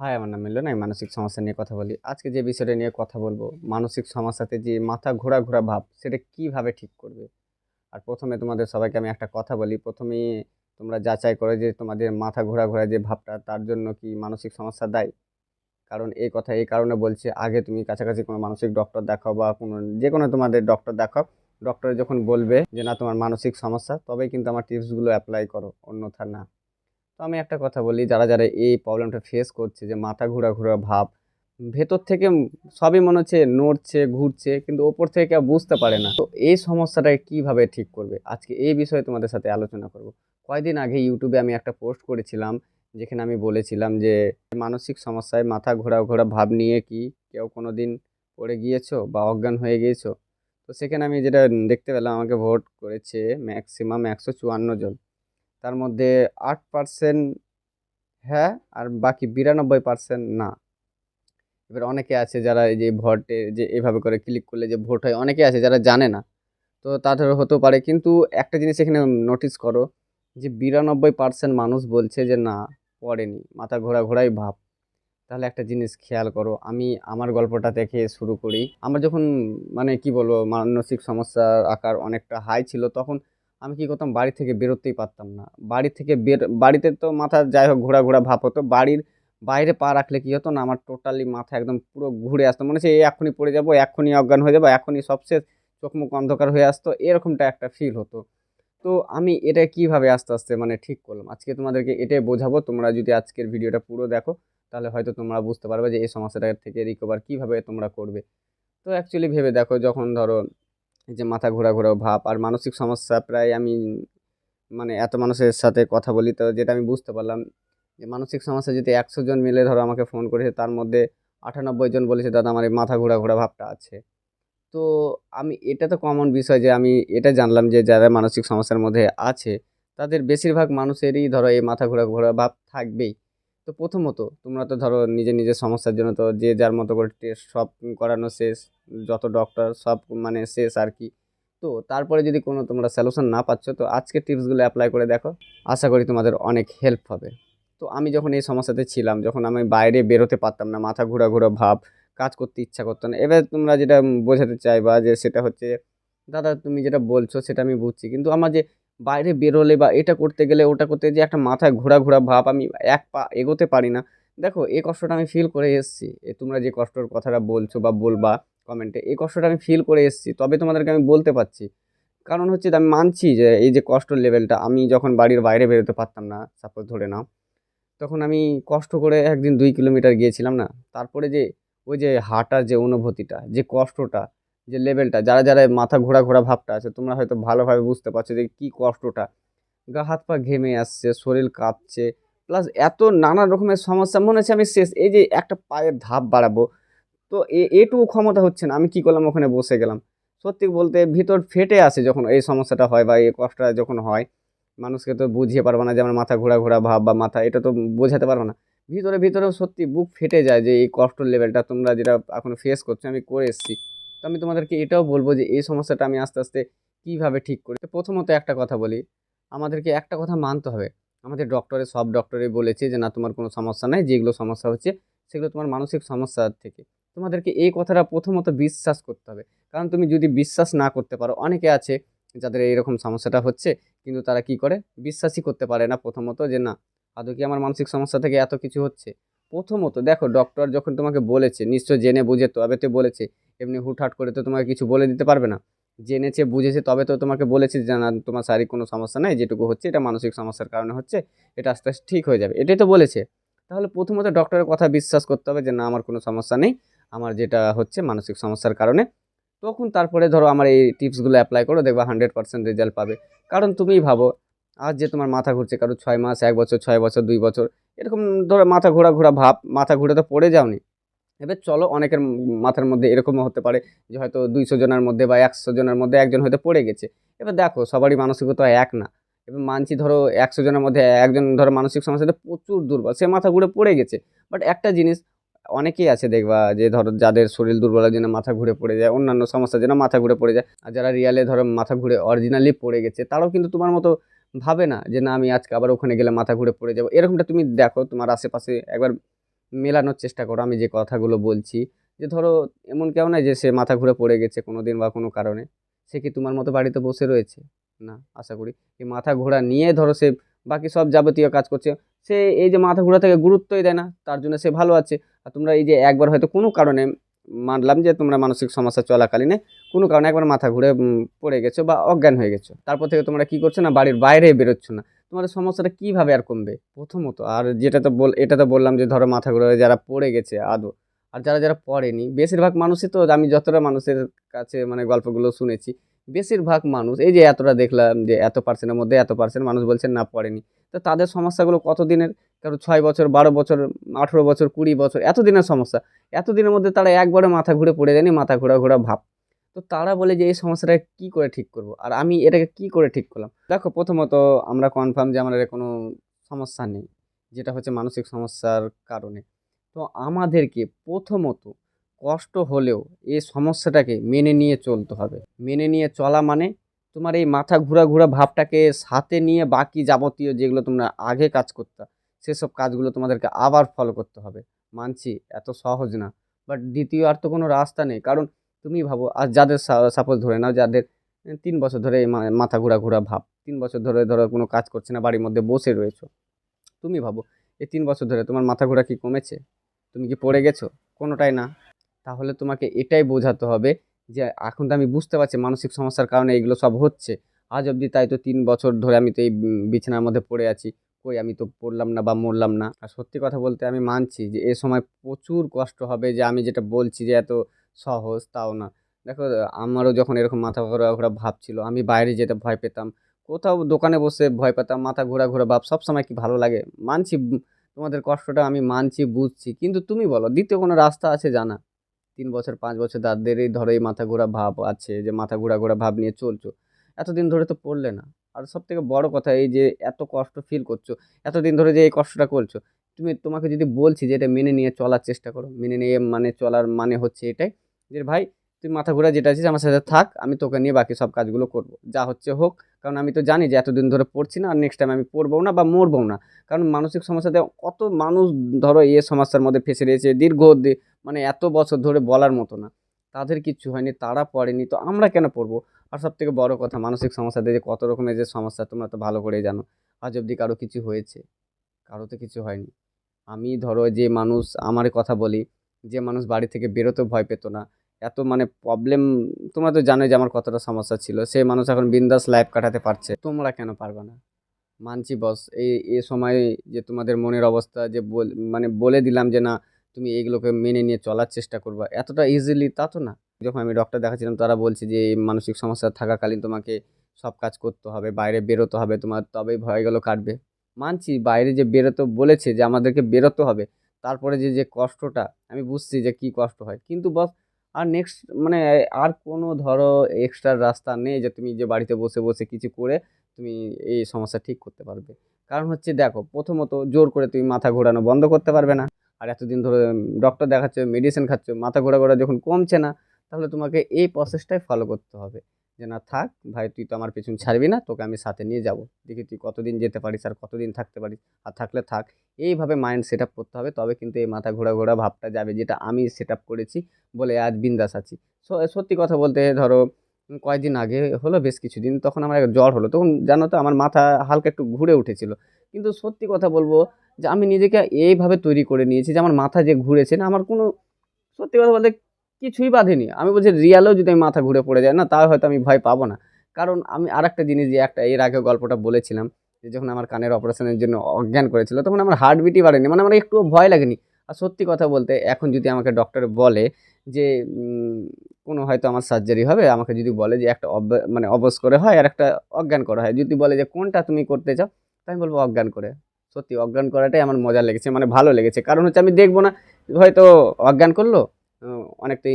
High, আমার নাম মিলন। আমি মানসিক সমস্যা নিয়ে কথা বলি। আজকে যে বিষয়টা নিয়ে কথা বলবো, মানসিক সমস্যাতে যে মাথা ঘোরা ভাব, সেটা কিভাবে ঠিক করবে? আর ১ম এ তোমাদের সবাইকে আমি একটা কথা বলি। ১ম এই তোমরা যাচাই করো যে তোমাদের মাথা ঘোরা যে ভাবটা, তার জন্য কি মানসিক সমস্যা দায়ী? কারণ এই কথা এই কারণে বলছি, আগে তুমি কাছাকাছি কোনো মানসিক ডক্টর দেখাও বা কোনো যেকোনো তোমাদের ডক্টর দেখাও। ডক্টর যখন বলবে যে না তোমার মানসিক সমস্যা, তবেই কিন্তু আমার টিপসগুলো এপ্লাই করো, অন্যথা না। তো আমি একটা কথা বলি, যারা এই প্রবলেমটা ফেস করছে যে মাথা ঘোরা ভাব, ভেতর থেকে সবই মনে হচ্ছে নড়ছে, ঘুরছে কিন্তু ওপর থেকে কেউ বুঝতে পারে না। তো এই সমস্যাটাকে কিভাবে ঠিক করবে? আজকে এই বিষয়ে তোমাদের সাথে আলোচনা করব। কয়েকদিন আগে YouTube এ আমি একটা পোস্ট করেছিলাম, যেখানে আমি বলেছিলাম যে মানসিক সমস্যায় মাথা ঘোরা ভাব নিয়ে কি কেউ কোনোদিন পড়ে গিয়েছো বা অজ্ঞান হয়ে গিয়েছো? তো সেখানে আমি যেটা দেখতে পেলাম, আমাকে ভোট করেছে ম্যাক্সিমাম ১৫৪ জন। তার মধ্যে ৮% হ্যাঁ, আর বাকি ৯২% না। এবার অনেকে আছে যারা এই যে ভোটে যে এভাবে করে ক্লিক করলে যে ভোট হয়, অনেকে আছে যারা জানে না। তো তাদের হতেও পারে। কিন্তু একটা জিনিস এখানে নোটিস করো যে ৯২% মানুষ বলছে যে না, পড়েনি। মাথা ঘোরাই ভাব। তাহলে একটা জিনিস খেয়াল করো, আমি আমার গল্পটা থেকে শুরু করি। আমার যখন মানে কি বলবো, মানসিক সমস্যার আকার অনেকটা হাই ছিল, তখন আমি কি করতাম, বাড়ি থেকে বেরোতেই পারতাম না। বাড়িতে তো মাথা যাই হোক ঘোরা ভাব হতো। বাড়ির বাইরে পা রাখলে কি হতো না, আমার টোটালি মাথা একদম পুরো ঘুরে আসতো। মনে হচ্ছে এই এক্ষুনি পড়ে যাবো, এক্ষুনি অজ্ঞান হয়ে যাবো, এখনই সব শেষ। চোখ মুখ অন্ধকার হয়ে আসতো। এরকমটা একটা ফিল হতো। তো আমি এটা কিভাবে আস্তে মানে ঠিক করলাম। আজকে তোমাদেরকে এটাই বোঝাবো। তোমরা যদি আজকের ভিডিওটা পুরো দেখো, তাহলে হয়তো তোমরা বুঝতে পারবে যে এই সমস্যাটা থেকে রিকভার কিভাবে তোমরা করবে। তো অ্যাকচুয়ালি ভেবে দেখো, যখন ধরো এই যে মাথা ঘোরা ভাব আর মানসিক সমস্যা, প্রায় আমি মানে এত মানুষের সাথে কথা বলি, তো যেটা আমি বুঝতে পারলাম যে মানসিক সমস্যা যদি ১০০ জন মিলে ধরো আমাকে ফোন করেছে, তার মধ্যে ৯৮ জন বলেছে দাদা আমার এই মাথা ঘোরা ভাবটা আছে। তো আমি এটা তো কমন বিষয় যে আমি এটা জানলাম যে যারা মানসিক সমস্যার মধ্যে আছে, তাদের বেশিরভাগ মানুষেরই ধরো এই মাথা ঘোরা ভাব থাকবেই। তো প্রথমত তোমরা তো ধরো নিজের সমস্যার জন্য তো যে যার মতো করে টেস্ট সব করানো শেষ, যত ডক্টর সব মানে শেষ আর কি। তো তারপরে যদি কোনো তোমরা সলিউশন না পাচ্ছ, তো আজকের টিপসগুলো অ্যাপ্লাই করে দেখো। আশা করি তোমাদের অনেক হেল্প হবে। তো আমি যখন এই সমস্যাতে ছিলাম, যখন আমি বাইরে বেরোতে পারতাম না, মাথা ঘোরা ভাব, কাজ করতে ইচ্ছা করতো না। এবার তোমরা যেটা বোঝাতে চাইবা যে সেটা হচ্ছে, দাদা তুমি যেটা বলছো সেটা আমি বুঝছি। কিন্তু আমার যে বাইরে বেরোলে বা এটা করতে গেলে, ওটা করতে যে একটা মাথায় ঘোরা ভাব, আমি এক পা এগোতে পারি না। দেখো এই কষ্টটা আমি ফিল করে এসেছি। তোমরা যে কষ্টের কথাটা বলছো বা বলবা কমেন্টে, এই কষ্টটা আমি ফিল করে এসেছি। তবে তোমাদেরকে আমি বলতে পারছি। কারণ হচ্ছে আমি মানছি যে এই যে কষ্টের লেভেলটা, আমি যখন বাড়ির বাইরে বেরোতে পারতাম না, সাপোজ ধরে নাও, তখন আমি কষ্ট করে একদিন ২ কিলোমিটার গিয়েছিলাম না? তারপরে যে ওই যে হাঁটার যে অনুভূতিটা, যে কষ্টটা, যে লেভেলটা, যারা মাথা ঘোরা ভাবটা আছে, তোমরা হয়তো ভালোভাবে বুঝতে পারছো যে কি কষ্টটা। গা হাত পা ঘেমে আসছে, শরীর কাঁপছে। প্লাস এত নানা রকমের সমস্যা, মনে হচ্ছে আমি শেষ। এই যে একটা পায়ের ধাপ বাড়াবো, তো এটুকু ক্ষমতা হচ্ছে না। আমি কি করলাম, ওখানে বসে গেলাম। সত্যি বলতে ভিতর ফেটে আসে যখন এই সমস্যাটা হয় বা এই কষ্টটা যখন হয়। মানুষকে তো বুঝিয়ে পারবো না যে আমার মাথা ঘোরা ভাব বা মাথা, এটা তো বোঝাতে পারবো না। ভিতরেও সত্যি বুক ফেটে যায় যে এই কষ্টের লেভেলটা তোমরা যেটা এখন ফেস করছো, আমি করে এসেছি। তো আমি তোমাদেরকে এটাও বলব যে এই সমস্যাটা আমি আস্তে কিভাবে ঠিক করি। তো প্রথমত একটা কথা বলি, আমাদেরকে একটা কথা মানতে হবে। আমাদের সব ডক্টরই বলেছে যে না তোমার কোনো সমস্যা নাই। যেগুলো সমস্যা হচ্ছে সেগুলো তোমার মানসিক সমস্যা থেকে। তোমাদেরকে এই কথাটা প্রথমত বিশ্বাস করতে হবে। কারণ তুমি যদি বিশ্বাস না করতে পারো, অনেকে আছে যাদের এইরকম সমস্যাটা হচ্ছে, কিন্তু তারা কি করে, বিশ্বাসই করতে পারে না প্রথমত যে না, আদৌ কি আমার মানসিক সমস্যা থেকে এত কিছু হচ্ছে। প্রথমত দেখো, ডক্টর যখন তোমাকে বলেছে নিশ্চয় জেনে বুঝে তবে তো বলেছে। এমনি হুটহাট করে তো তোমাকে কিছু বলে দিতে পারবে না। জেনেছে বুঝেছে তবে তো তোমাকে বলেছে যে না তোমার শারীরিক কোনো সমস্যা নাই, যেটুকু হচ্ছে এটা মানসিক সমস্যার কারণে হচ্ছে, এটা আস্তে ঠিক হয়ে যাবে, এটাই তো বলেছে। তাহলে প্রথমত ডক্টরের কথা বিশ্বাস করতে হবে যে না আমার কোনো সমস্যা নেই, আমার যেটা হচ্ছে মানসিক সমস্যার কারণে। তখন তারপরে ধরো আমার এই টিপসগুলো অ্যাপ্লাই করো, দেখবা 100% রেজাল্ট পাবে। কারণ তুমিই ভাবো, আজ যে তোমার মাথা ঘুরছে, কারো ৬ মাস, ১ বছর, ৬ বছর, ২ বছর, এরকম ধরো মাথা ঘোরা ভাব, মাথা ঘুরে তো পড়ে যাওনি। এবার চলো, অনেকের মাথার মধ্যে এরকমও হতে পারে যে হয়তো ২০০ জনের মধ্যে বা ১০০ জনের মধ্যে একজন হয়তো পড়ে গেছে। এবার দেখো সবারই মানসিকতা এক না। এবার মানছি ধরো ১০০ জনের মধ্যে একজন ধরো মানসিক সমস্যাতে প্রচুর দুর্বল, সে মাথা ঘুরে পড়ে গেছে। বাট একটা জিনিস, অনেকেই আছে দেখবা যে ধরো যাদের শরীর দুর্বলের জন্য মাথা ঘুরে পড়ে যায়, অন্যান্য সমস্যার জন্য মাথা ঘুরে পড়ে যায়। আর যারা রিয়ালে ধরো মাথা ঘুরে অরিজিনালি পড়ে গেছে, তারাও কিন্তু তোমার মতো ভাবে না যে না আমি আজকে আবার ওখানে গেলে মাথা ঘুরে পড়ে যাবো। এরকমটা তুমি দেখো তোমার আশেপাশে একবার মেলানোর চেষ্টা করো আমি যে কথাগুলো বলছি। যে ধরো এমন কেউ নয় যে সে মাথা ঘুরে পড়ে গেছে কোনোদিন বা কোনো কারণে। সে কি তোমার মতো বাড়িতে বসে রয়েছে? না, আশা করি। এই মাথা ঘোরা নিয়ে ধরো সে বাকি সব যাবতীয় কাজ করছে। সে এই যে মাথা ঘোরা থেকে গুরুত্বই দেয় না, তার জন্য সে ভালো আছে। আর তোমরা এই যে একবার হয়তো কোনো কারণে, মানলাম যে তোমরা মানসিক সমস্যা চলাকালীনে কোনো কারণে একবার মাথা ঘুরে পড়ে গেছো বা অজ্ঞান হয়ে গেছো। তারপর থেকে তোমরা কি করছো না, বাড়ির বাইরে বেরোচ্ছ না। তোমাদের সমস্যাটা কিভাবে আর কমবে প্রথমত? আর যেটা তো এটা তো বললাম যে ধরো মাথা ঘুরে যারা পড়ে গেছে আদৌ, আর যারা যারা পড়েনি, বেশিরভাগ মানুষই তো, আমি যতটা মানুষের কাছে মানে গল্পগুলো শুনেছি, বেশিরভাগ মানুষ এই যে এতটা দেখলাম যে এত পার্সেন্টের মধ্যে এত পার্সেন্ট মানুষ বলছেন না পড়েনি। তো তাদের সমস্যাগুলো কতদিনের? কারো 6 বছর, 12 বছর, 18 বছর, 20 বছর, এতদিনের সমস্যা। এতদিনের মধ্যে তারা একবারে মাথা ঘুরে পড়ে যায়নি, মাথা ঘোরা ঘোরা ভাব। তো তারা বলে যে এই সমস্যাটা কি করে ঠিক করব, আর আমি এটাকে কি করে ঠিক করলাম? দেখো প্রথমত আমরা কনফার্ম যে আমাদের কোনো সমস্যা নেই, যেটা হচ্ছে মানসিক সমস্যার কারণে। তো আমাদেরকে প্রথমত কষ্ট হলেও এই সমস্যাটাকে মেনে নিয়ে চলতে হবে। মেনে নিয়ে চলা মানে তোমার এই মাথা ঘুরা ঘুরা ভাবটাকে সাথে নিয়ে বাকি যাবতীয় যেগুলো তোমরা আগে কাজ করতে, সেসব কাজগুলো তোমাদেরকে আবার ফলো করতে হবে। মানছি এত সহজ না, বাট দ্বিতীয় আর তো কোনো রাস্তা নেই। কারণ তুমি ভাবো, আর যাদের সাপোজ ধরে নাও যাদের 3 বছর ধরে এই মাথা ঘোরা ঘোরা ভাব, 3 বছর ধরে ধরো কোনো কাজ করছে না, বাড়ির মধ্যে বসে রয়েছো। তুমি ভাবো এই 3 বছর ধরে তোমার মাথা ঘোরা কি কমেছে? তুমি কি পড়ে গেছো? কোনোটাই না। তাহলে তোমাকে এটাই বোঝাতে হবে যে এখন তো আমি বুঝতে পারছি মানসিক সমস্যার কারণে এগুলো সব হচ্ছে। আজ অবধি তাই তো 3 বছর ধরে আমি তো এই বিছানার মধ্যে পড়ে আছি। কই আমি তো পড়লাম না বা মরলাম না। আর সত্যি কথা বলতে আমি মানছি যে এ সময় প্রচুর কষ্ট হবে, যে আমি যেটা বলছি যে এত সহজ তাও না। দেখো, আমারও যখন এরকম মাথা ঘোরা ঘোরা ভাব ছিল, আমি বাইরে যেতে ভয় পেতাম। কোথাও দোকানে বসে ভয় পেতাম, মাথা ঘোরা ঘোরা ভাব সবসময় কি ভালো লাগে? মানছি, তোমাদের কষ্টটা আমি মানছি, বুঝছি। কিন্তু তুমি বলো দ্বিতীয় কোনো রাস্তা আছে জানা? 3 বছর 5 বছর তাদেরই ধরো এই মাথা ঘোরা ভাব আছে, যে মাথা ঘোরা ঘোরা ভাব নিয়ে চলছো। এতদিন ধরে তো পড়লে না। আর সব থেকে বড় কথা এই যে এত কষ্ট ফিল করছো, এতদিন ধরে যে এই কষ্টটা করছো, তোমাকে যদি বলছি যে এটা মেনে নিয়ে চলার চেষ্টা করো, মেনে নিয়ে মানে চলার মানে হচ্ছে এটাই যে ভাই তুই মাথা ঘোরা যেটা আছিস আমার সাথে থাক, আমি তোকে নিয়ে বাকি সব কাজগুলো করবো, যা হচ্ছে হোক। কারণ আমি তো জানি যে এতদিন ধরে পড়ছি না, আর নেক্সট টাইম আমি পড়বো না বা মরবো না। কারণ মানসিক সমস্যাতে কত মানুষ ধরো এই সমস্যার মধ্যে ফেঁসে রয়েছে দীর্ঘ মানে এত বছর ধরে, বলার মতো না। তাদের কিচ্ছু হয়নি, তারা পড়েনি, তো আমরা কেন পড়বো? আর সব থেকে বড় কথা, মানসিক সমস্যাতে যে কত রকমের যে সমস্যা তোমরা তো ভালো করেই জানো। আজ অব্দি কারো কিছু হয়েছে? কারো তো কিছু হয়নি। আমি ধরো যে মানুষ, আমার কথা বলি, যে মানুষ বাড়ি থেকে বেরোতে ভয় পেত না, এত মানে প্রবলেম, তোমরা তো জানোই যে আমার কতটা সমস্যা ছিল, সেই মানুষ এখন বিন্দাস লাইফ কাটাতে পারছে। তোমরা কেন পারবে না? মানছি বস, এই সময় যে তোমাদের মনের অবস্থা যে মানে বলে দিলাম যে না তুমি এইগুলোকে মেনে নিয়ে চলার চেষ্টা করবা, এতটা ইজিলি তা তো না। যখন আমি ডক্টর দেখাচ্ছিলাম তারা বলছে যে এই মানসিক সমস্যা থাকাকালীন তোমাকে সব কাজ করতে হবে, বাইরে বেরোতে হবে তোমার, তবেই ভয়গুলো কাটবে। মানছি বাইরে যে বেরোতে বলেছে, যে আমাদেরকে বেরোতে হবে, তারপরে যে যে কষ্টটা আমি বুঝছি যে কি কষ্ট হয়, কিন্তু বস আর নেক্সট মানে আর কোনো ধরো এক্সট্রা রাস্তা নেই যে তুমি যে বাড়িতে বসে বসে কিছু করে তুমি এই সমস্যা ঠিক করতে পারবে। কারণ হচ্ছে দেখো, প্রথমত জোর করে তুমি মাথা ঘোরানো বন্ধ করতে পারবে না। আর এতদিন ধরে ডক্টর দেখাচ্ছ, মেডিসিন খাচ্ছ, মাথা ঘোরা ঘোরা যখন কমছে না, তাহলে তোমাকে এই প্রসেসটাই ফলো করতে হবে। যে না থাক ভাই, তুই তো আমার পেছন ছাড়বি না, তোকে আমি সাথে নিয়ে যাব, দেখি তুই কতদিন যেতে পারিস আর কতদিন থাকতে পারিস। আর থাকলে থাক। এইভাবে মাইন্ড সেট আপ করতে হবে, তবে কিন্তু এই মাথা ঘোরা ঘোরা ভাবটা যাবে, যেটা আমি সেট আপ করেছি বলে আজ বিন্দাস আছি। সত্যি কথা বলতে ধরো কয়েকদিন আগে হলো, বেশ কিছুদিন, তখন আমার একটা জ্বর হলো, তখন জানো তো আমার মাথা হালকা একটু ঘুরে উঠেছিল। কিন্তু সত্যি কথা বলবো যে আমি নিজেকে এইভাবে তৈরি করে নিয়েছি যে আমার মাথা যে ঘুরেছে না, আমার কোনো, সত্যি কথা বলতে কিছুই বাধেনি। আমি বলছি রিয়ালেও যদি আমি মাথা ঘুরে পড়ে যায় না, তাও হয়তো আমি ভয় পাবো না। কারণ আমি আরেকটা জিনিস, যে একটা এর আগে গল্পটা বলেছিলাম, যে যখন আমার কানের অপারেশনের জন্য অজ্ঞান করেছিল, তখন আমার হার্টবিটই বাড়েনি, মানে আমার একটুও ভয় লাগেনি। আর সত্যি কথা বলতে এখন যদি আমাকে ডক্টর বলে যে কোনো হয়তো আমার সার্জারি হবে, আমাকে যদি বলে যে একটা মানে অবশ করে হয় আর একটা অজ্ঞান করা হয়, যদি বলে যে কোনটা তুমি করতে চাও, তো আমি বলবো অজ্ঞান করে। সত্যি অজ্ঞান করাটাই আমার মজা লেগেছে, মানে ভালো লেগেছে। কারণ হচ্ছে আমি দেখবো না হয়তো অজ্ঞান করলো, অনেকটা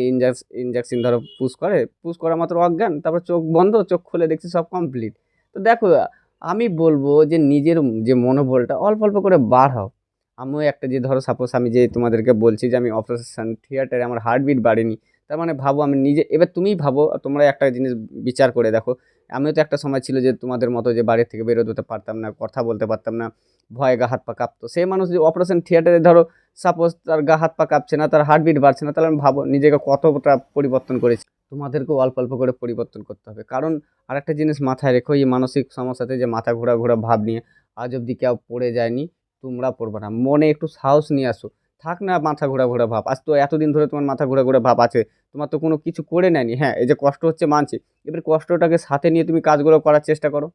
ইনজেকশন ধরো পুশ করা মাত্র অজ্ঞান, তারপর চোখ বন্ধ, চোখ খুলে দেখছি সব কমপ্লিট। তো দেখো, আমি বলবো যে নিজের যে মনোবলটা অল্প অল্প করে বাড়াও। আমিও একটা, যে ধরো সাপোজ আমি যে তোমাদেরকে বলছি যে আমি অপারেশন থিয়েটারে আমার হার্টবিট বাড়েনি, তার মানে ভাবো আমি নিজে, এবার তুমিই ভাবো, তোমরা একটা জিনিস বিচার করে দেখো। আমিও তো একটা সময় ছিল যে তোমাদের মতো, যে বাড়ি থেকে বেরোতে পারতাম না, কথা বলতে পারতাম না, ভয়ে গা হাত পা কাঁপতো। সেই মানুষ যে অপারেশন থিয়েটারে ধরো সাপোজ তার গা হাত পা কাঁপছে না, তার হার্টবিট বাড়ছে না, তাহলে আমি ভাবো নিজেকে কতটা পরিবর্তন করেছি। তোমাদেরকেও অল্প অল্প করে পরিবর্তন করতে হবে। কারণ আরেকটা জিনিস মাথায় রেখো, এই মানসিক সমস্যাতে যে মাথা ঘোরা ঘোরা ভাব নিয়ে আজ অবধি কেউ পড়ে যায়নি, তোমরা পড়বে না। মনে একটু সাহস নিয়ে আসো। থাক না মাথা ঘোরা ঘোরা ভাব, আজ তো এতদিন ধরে তোমার মাথা ঘোরা ঘোরা ভাব আছে, তোমার তো কোনো কিছু করে নেয়নি। হ্যাঁ, এই যে কষ্ট হচ্ছে মানছি, এবার কষ্টটাকে সাথে নিয়ে তুমি কাজগুলো করার চেষ্টা করো।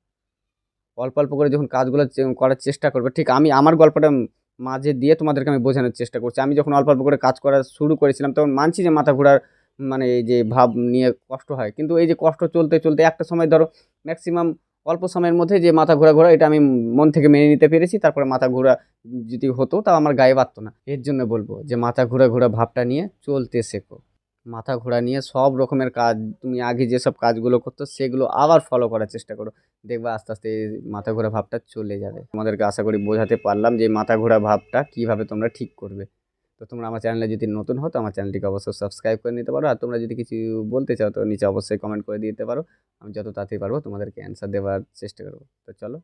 অল্প অল্প করে যখন কাজগুলো করার চেষ্টা করবে, ঠিক আমি আমার গল্পটা মাঝে দিয়ে তোমাদেরকে আমি বোঝানোর চেষ্টা করছি। আমি যখন অল্প অল্প করে কাজ করা শুরু করেছিলাম, তখন মানছি যে মাথা ঘোরার মানে এই যে ভাব নিয়ে কষ্ট হয়, কিন্তু এই যে কষ্ট চলতে চলতে একটা সময় ধরো ম্যাক্সিমাম অল্প সময়ের মধ্যে যে মাথা ঘোরা ঘোরা এটা আমি মন থেকে মেনে নিতে পেরেছি। তারপরে মাথা ঘোরা যদি হতো তাও আমার গায়ে বাঁধতো না। এর জন্য বলবো যে মাথা ঘোরা ঘোরা ভাবটা নিয়ে চলতে শেখো। মাথা ঘোরা নিয়ে সব রকমের কাজ, তুমি আগে যেসব কাজগুলো করতো সেগুলো আবার ফলো করার চেষ্টা করো। দেখবা আস্তে আস্তে এই মাথা ঘোরা ভাবটা চলে যাবে। তোমাদেরকে আশা করি বোঝাতে পারলাম যে এই মাথা ঘোরা ভাবটা কিভাবে তোমরা ঠিক করবে। তো তোমরা আমার চ্যানেলে যদি নতুন হও তো আমার চ্যানেলটিকে অবশ্যই সাবস্ক্রাইব করে নিতে পারো। আর তোমরা যদি কিছু বলতে চাও তো নিচে অবশ্যই কমেন্ট করে দিতে পারো। আমি যত তাড়াতাড়ি পারবো তোমাদেরকে অ্যান্সার দেওয়ার চেষ্টা করবো। তো চলো।